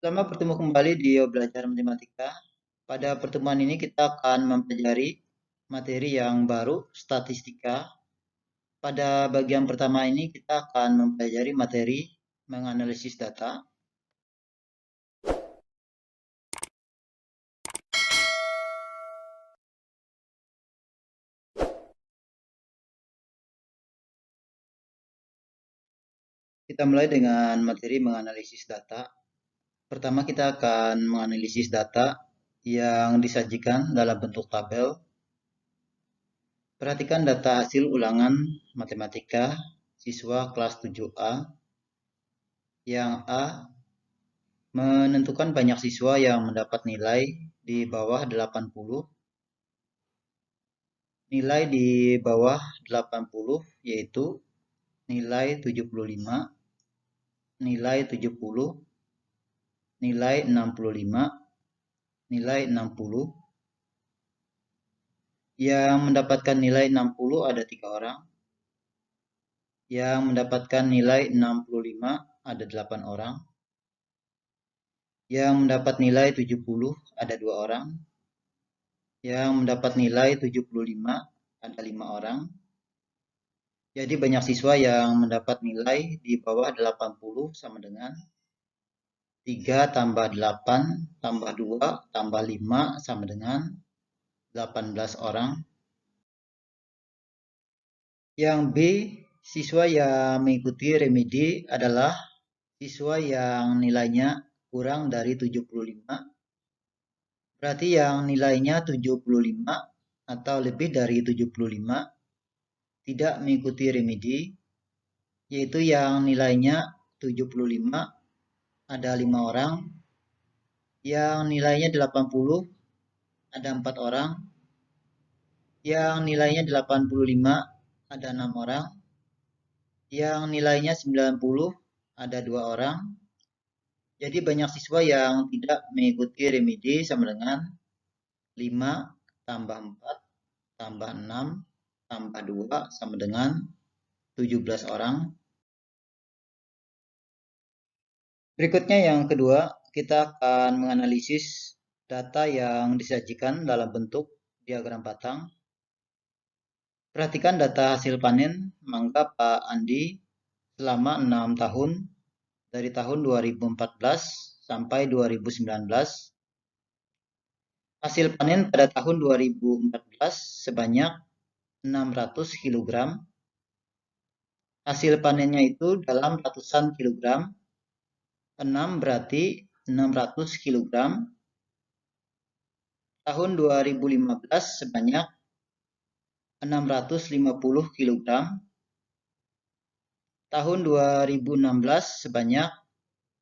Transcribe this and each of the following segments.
Selamat bertemu kembali di Belajar Matematika. Pada pertemuan ini kita akan mempelajari materi yang baru, statistika. Pada bagian pertama ini kita akan mempelajari materi menganalisis data. Kita mulai dengan materi menganalisis data. Pertama kita akan menganalisis data yang disajikan dalam bentuk tabel. Perhatikan data hasil ulangan matematika siswa kelas 7A. Yang A menentukan banyak siswa yang mendapat nilai di bawah 80. Nilai di bawah 80 yaitu nilai 75, nilai 70, nilai 65, nilai 60. Yang mendapatkan nilai 60 ada 3 orang. Yang mendapatkan nilai 65 ada 8 orang. Yang mendapat nilai 70 ada 2 orang. Yang mendapat nilai 75 ada 5 orang. Jadi banyak siswa yang mendapat nilai di bawah 80 sama dengan 3 tambah 8 tambah 2 tambah 5 sama dengan 18 orang. Yang B, siswa yang mengikuti remedi adalah siswa yang nilainya kurang dari 75. Berarti yang nilainya 75 atau lebih dari 75 tidak mengikuti remedi, yaitu yang nilainya 75 ada 5 orang, yang nilainya 80 ada 4 orang, yang nilainya 85 ada 6 orang, yang nilainya 90 ada 2 orang. Jadi banyak siswa yang tidak mengikuti remedi sama dengan 5 tambah 4 tambah 6 tambah 2 sama dengan 17 orang. Berikutnya yang kedua, kita akan menganalisis data yang disajikan dalam bentuk diagram batang. Perhatikan data hasil panen mangga Pak Andi selama 6 tahun dari tahun 2014 sampai 2019. Hasil panen pada tahun 2014 sebanyak 600 kg. Hasil panennya itu dalam ratusan kilogram. 6 berarti 600 kg. Tahun 2015 sebanyak 650 kg. Tahun 2016 sebanyak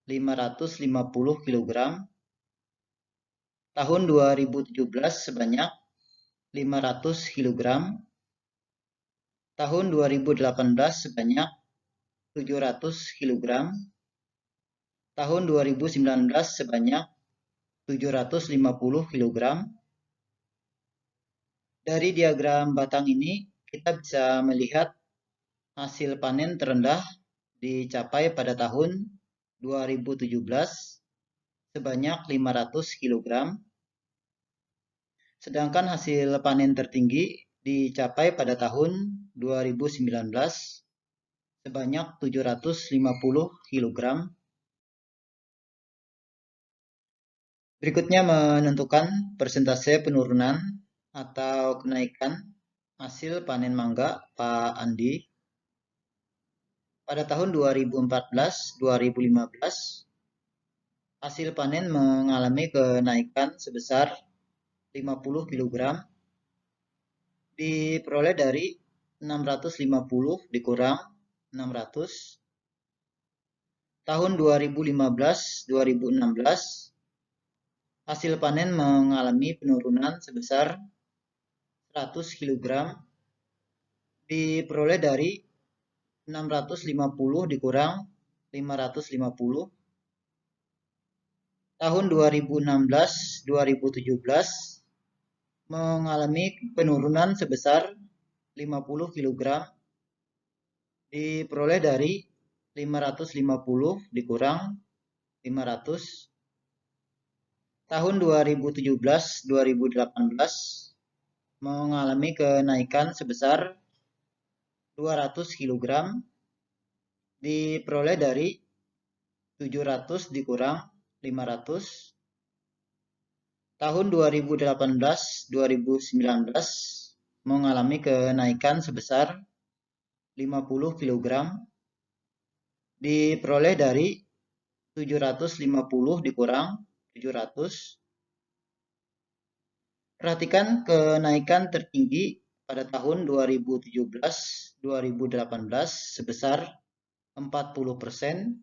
550 kg. Tahun 2017 sebanyak 500 kg. Tahun 2018 sebanyak 700 kg. Tahun 2019 sebanyak 750 kg. Dari diagram batang ini kita bisa melihat hasil panen terendah dicapai pada tahun 2017 sebanyak 500 kg. Sedangkan hasil panen tertinggi dicapai pada tahun 2019 sebanyak 750 kg. Berikutnya menentukan persentase penurunan atau kenaikan hasil panen mangga Pak Andi. Pada tahun 2014-2015 hasil panen mengalami kenaikan sebesar 50 kg diperoleh dari 650 dikurang 600. Tahun 2015-2016 hasil panen mengalami penurunan sebesar 100 kg diperoleh dari 650 dikurang 550. Tahun 2016-2017 mengalami penurunan sebesar 50 kg diperoleh dari 550 dikurang 500. Tahun 2017-2018 mengalami kenaikan sebesar 200 kg diperoleh dari 700 dikurang 500. Tahun 2018-2019 mengalami kenaikan sebesar 50 kg diperoleh dari 750 dikurang 700. Perhatikan kenaikan tertinggi pada tahun 2017-2018 sebesar 40%.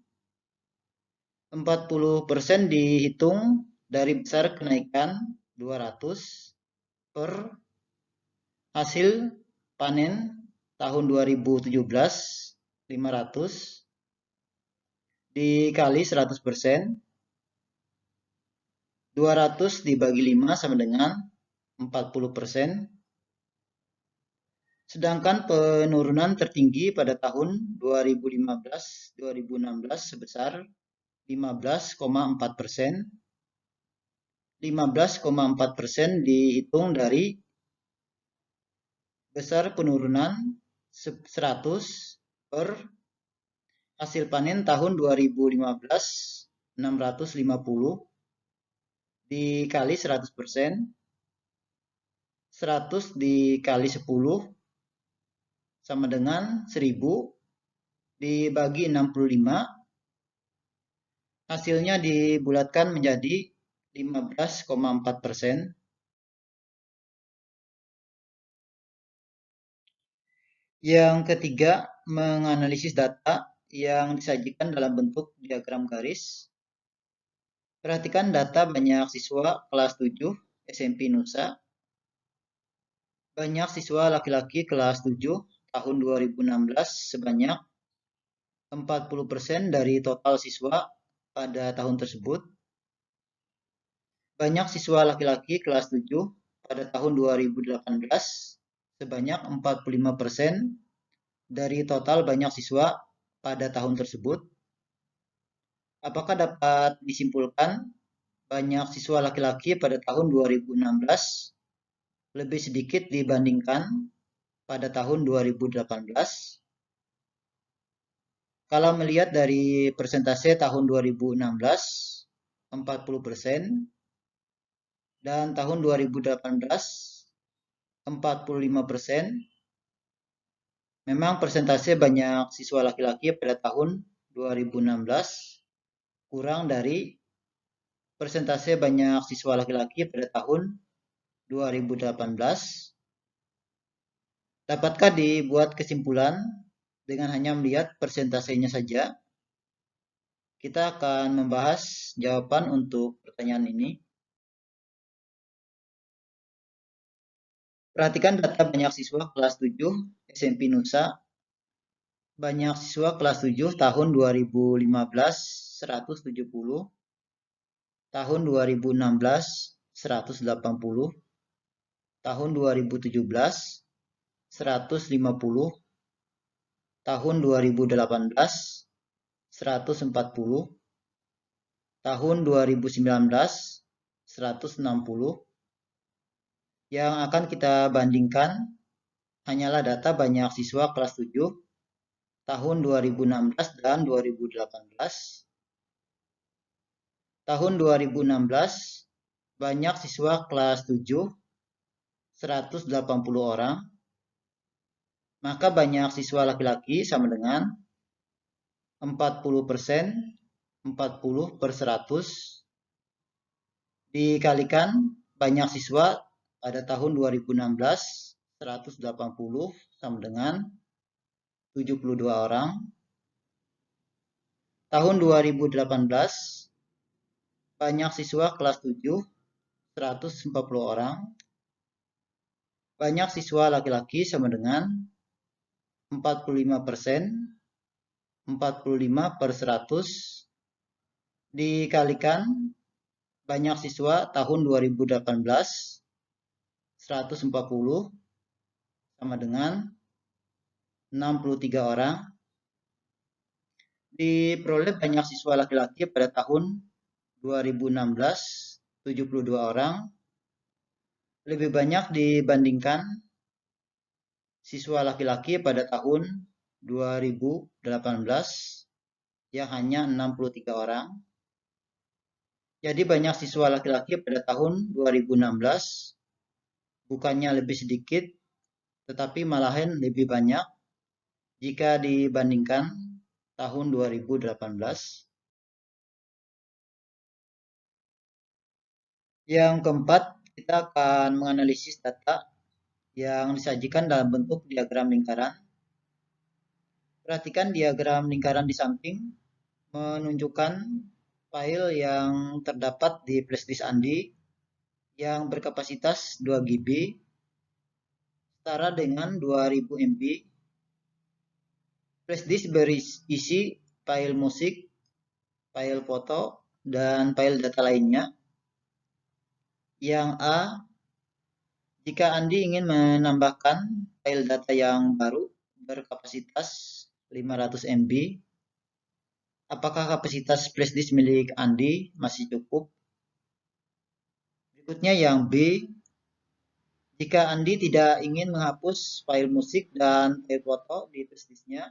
40% dihitung dari besar kenaikan 200 per hasil panen tahun 2017 500 dikali 100%. 200 dibagi 5 sama dengan 40%. Sedangkan penurunan tertinggi pada tahun 2015-2016 sebesar 15,4%. 15,4% dihitung dari besar penurunan 100 per hasil panen tahun 2015 650 dikali 100%. 100 dikali 10 sama dengan 1000 dibagi 65. Hasilnya dibulatkan menjadi 15,4%. Yang ketiga, menganalisis data yang disajikan dalam bentuk diagram garis. Perhatikan data banyak siswa kelas 7 SMP Nusa. Banyak siswa laki-laki kelas 7 tahun 2016 sebanyak 40% dari total siswa pada tahun tersebut. Banyak siswa laki-laki kelas 7 pada tahun 2018 sebanyak 45% dari total banyak siswa pada tahun tersebut. Apakah dapat disimpulkan banyak siswa laki-laki pada tahun 2016 lebih sedikit dibandingkan pada tahun 2018? Kalau melihat dari persentase tahun 2016, 40%, dan tahun 2018, 45%, memang persentase banyak siswa laki-laki pada tahun 2016 kurang dari persentase banyak siswa laki-laki pada tahun 2018. Dapatkah dibuat kesimpulan dengan hanya melihat persentasenya saja? Kita akan membahas jawaban untuk pertanyaan ini. Perhatikan data banyak siswa kelas 7 SMP Nusa. Banyak siswa kelas 7 tahun 2015 170, tahun 2016 180, tahun 2017 150, tahun 2018 140, tahun 2019 160. Yang akan kita bandingkan hanyalah data banyak siswa kelas 7 tahun 2016 dan 2018. Tahun 2016 banyak siswa kelas 7 180 orang. Maka banyak siswa laki-laki sama dengan 40%, 40 per 100 dikalikan banyak siswa pada tahun 2016 180 sama dengan 72 orang. Tahun 2018 banyak siswa kelas 7 140 orang. Banyak siswa laki-laki sama dengan 45%, 45 per 100 dikalikan banyak siswa tahun 2018 140 sama dengan 63 orang. Diperoleh banyak siswa laki-laki pada tahun 2016 72 orang, lebih banyak dibandingkan siswa laki-laki pada tahun 2018 yang hanya 63 orang. Jadi banyak siswa laki-laki pada tahun 2016 bukannya lebih sedikit, tetapi malahan lebih banyak jika dibandingkan tahun 2018. Yang keempat, kita akan menganalisis data yang disajikan dalam bentuk diagram lingkaran. Perhatikan diagram lingkaran di samping menunjukkan file yang terdapat di flashdisk Andi yang berkapasitas 2 GB setara dengan 2000 MB. Flashdisk berisi file musik, file foto, dan file data lainnya. Yang A, jika Andi ingin menambahkan file data yang baru berkapasitas 500 MB, apakah kapasitas flashdisk milik Andi masih cukup? Berikutnya yang B, jika Andi tidak ingin menghapus file musik dan file foto di flashdisknya,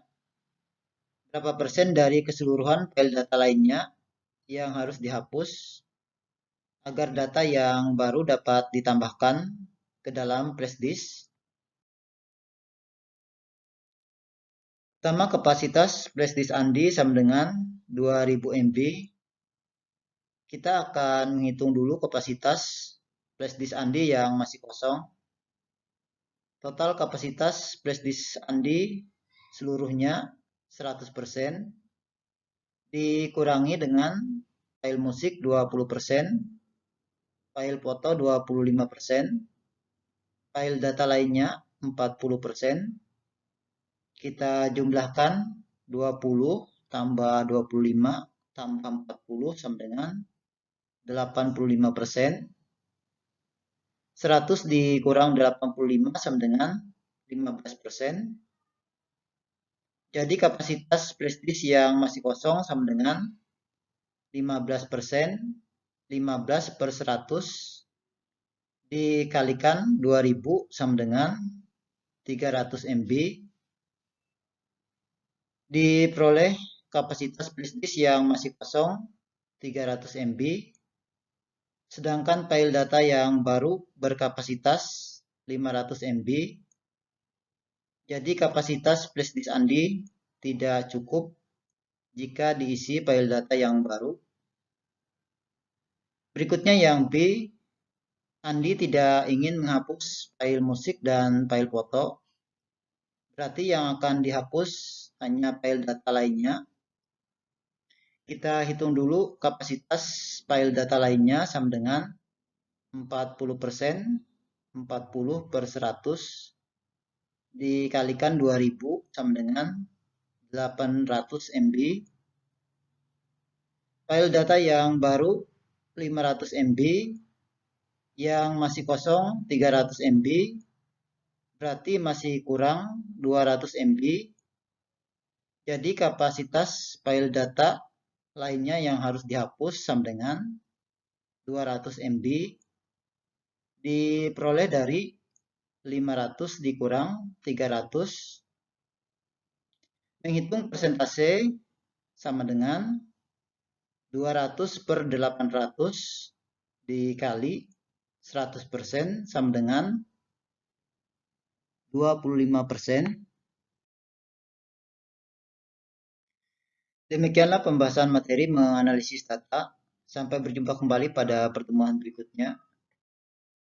berapa persen dari keseluruhan file data lainnya yang harus dihapus agar data yang baru dapat ditambahkan ke dalam flashdisk? Pertama, kapasitas flashdisk Andi sama dengan 2000 MB. Kita akan menghitung dulu kapasitas flashdisk Andi yang masih kosong. Total kapasitas flashdisk Andi seluruhnya 100%, dikurangi dengan file musik 20%, file foto 25%, file data lainnya 40%. Kita jumlahkan 20 tambah 25 tambah 40 sama dengan 85%. 100 dikurang 85 sama dengan 15%. Jadi kapasitas flashdisk yang masih kosong sama dengan 15%. 15 per 100 dikalikan 2000 sama dengan 300 MB. Diperoleh kapasitas flashdisk yang masih kosong 300 MB. Sedangkan file data yang baru berkapasitas 500 MB. Jadi kapasitas flashdisk Andi tidak cukup jika diisi file data yang baru. Berikutnya yang B, Andi tidak ingin menghapus file musik dan file foto. Berarti yang akan dihapus hanya file data lainnya. Kita hitung dulu kapasitas file data lainnya sama dengan 40%, 40 per 100 dikalikan 2000 sama dengan 800 MB. File data yang baru 500 MB, yang masih kosong 300 MB, berarti masih kurang 200 MB. Jadi kapasitas file data lainnya yang harus dihapus sama dengan 200 MB diperoleh dari 500 dikurang 300. Menghitung persentase sama dengan 200 per 800 dikali 100% sama dengan 25%. Demikianlah pembahasan materi menganalisis data. Sampai berjumpa kembali pada pertemuan berikutnya.